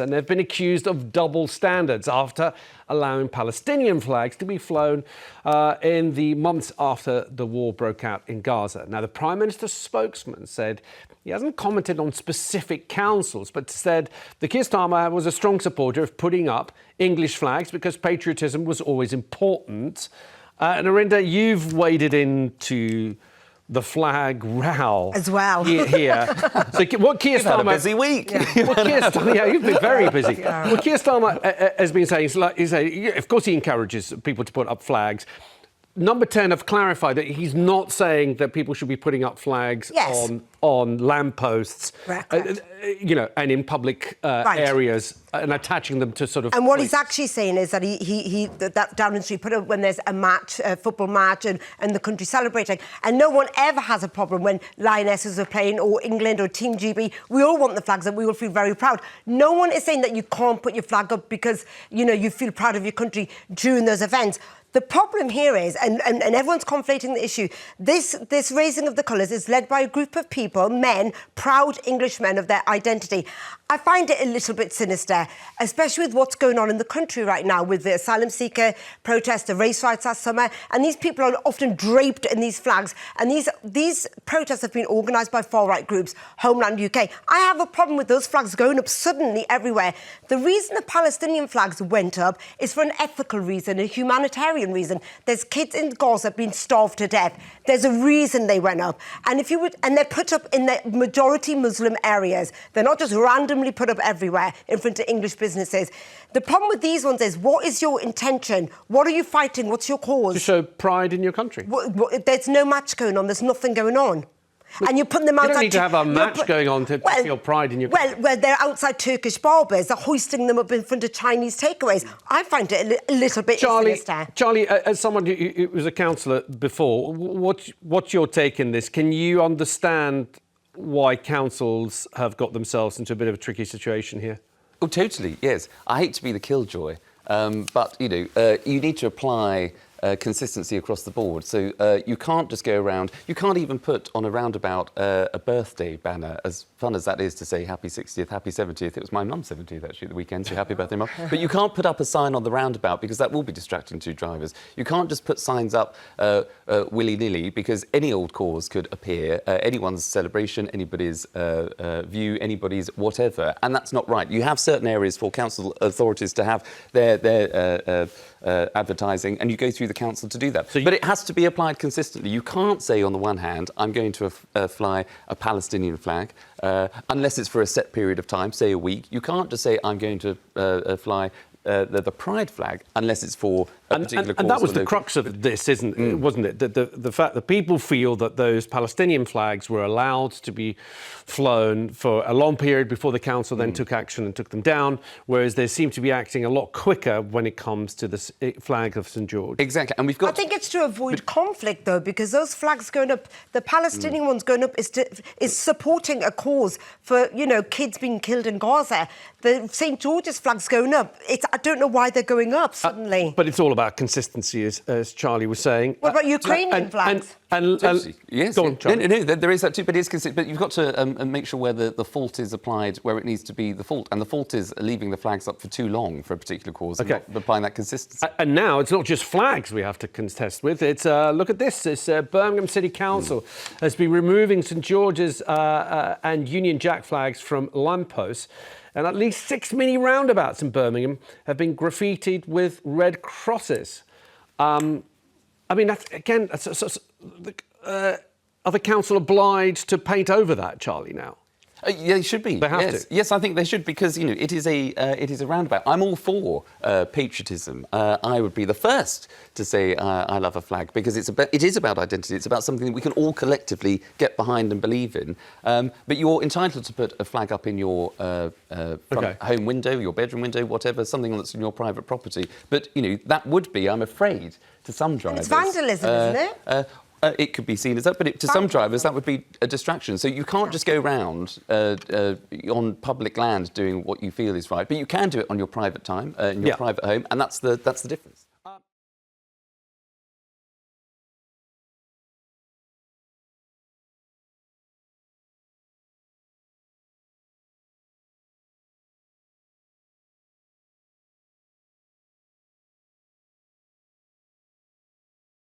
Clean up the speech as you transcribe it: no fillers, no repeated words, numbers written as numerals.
And they've been accused of double standards after allowing Palestinian flags to be flown in the months after the war broke out in Gaza. Now, the Prime Minister's spokesman said he hasn't commented on specific councils, but said the Keir Starmer was a strong supporter of putting up English flags because patriotism was always important. Narinda, you've waded into the flag row as well here. So what Keir Starmer... had a busy week. Yeah, you've been very busy. What Keir Starmer has been saying is of course he encourages people to put up flags. Number 10 have clarified that he's not saying that people should be putting up flags on lampposts, and in public areas and attaching them to sort of... And what he's actually saying is that that Downing Street put up when there's a match, a football match, and the country celebrating. And no one ever has a problem when Lionesses are playing, or England, or Team GB. We all want the flags up. We all feel very proud. No one is saying that you can't put your flag up because, you feel proud of your country during those events. The problem here is, and everyone's conflating the issue, this raising of the colours is led by a group of people, men, proud Englishmen of their identity. I find it a little bit sinister, especially with what's going on in the country right now with the asylum seeker protest, the race riots last summer, and these people are often draped in these flags, and these protests have been organised by far-right groups, Homeland UK. I have a problem with those flags going up suddenly everywhere. The reason the Palestinian flags went up is for an ethical reason, a humanitarian reason. There's kids in Gaza being starved to death. There's a reason they went up. And they're put up in the majority Muslim areas. They're not just randomly put up everywhere in front of English businesses. The problem with these ones is, what is your intention? What are you fighting? What's your cause? To show pride in your country. There's no match going on. There's nothing going on. And you're putting them outside... You don't need to have a match going on to feel pride in your country. Well, they're outside Turkish barbers. They're hoisting them up in front of Chinese takeaways. I find it a little bit sinister. Charlie, as someone who was a councillor before, what's your take in this? Can you understand why councils have got themselves into a bit of a tricky situation here? Oh, totally, yes. I hate to be the killjoy, but, you need to apply consistency across the board. So you can't just go around... You can't even put on a roundabout a birthday banner, as fun as that is to say happy 60th, happy 70th. It was my mum's 70th, actually, at the weekend, so happy birthday, Mum. But you can't put up a sign on the roundabout because that will be distracting to drivers. You can't just put signs up willy-nilly because any old cause could appear, anyone's celebration, anybody's view, anybody's whatever, and that's not right. You have certain areas for council authorities to have their advertising, and you go through the council to do that. But it has to be applied consistently. You can't say, on the one hand, I'm going to fly a Palestinian flag, unless it's for a set period of time, say a week. You can't just say, I'm going to fly the pride flag, unless it's for a particular cause. And that was the crux of this, wasn't it? The fact that people feel that those Palestinian flags were allowed to be flown for a long period before the council then took action and took them down, whereas they seem to be acting a lot quicker when it comes to the flag of St George. Exactly, and we've got... I think it's to avoid conflict, though, because those flags going up, the Palestinian ones going up, is supporting a cause for, kids being killed in Gaza. The St George's flags going up, I don't know why they're going up suddenly. But it's all about consistency, as Charlie was saying. What about Ukrainian flags? Yes, go on, Charlie. No, there is that too, but it is consistent. But you've got to make sure where the fault is applied, where it needs to be the fault. And the fault is leaving the flags up for too long for a particular cause and not applying that consistency. And now it's not just flags we have to contest with. It's look at this. It's Birmingham City Council has been removing St George's and Union Jack flags from lampposts. And at least 6 mini roundabouts in Birmingham have been graffitied with red crosses. I mean, are the council obliged to paint over that, Charlie, now? Yeah, they should be. They have to. Yes, I think they should, because it is a roundabout. I'm all for patriotism. I would be the first to say I love a flag, because it is about identity. It's about something that we can all collectively get behind and believe in. But you're entitled to put a flag up in your front home window, your bedroom window, whatever, something that's in your private property. But you that would be, I'm afraid, to some drivers. It's vandalism, isn't it? It could be seen as that, but to some drivers that would be a distraction. So you can't just go round on public land doing what you feel is right, but you can do it on your private time, in your private home, and that's the difference.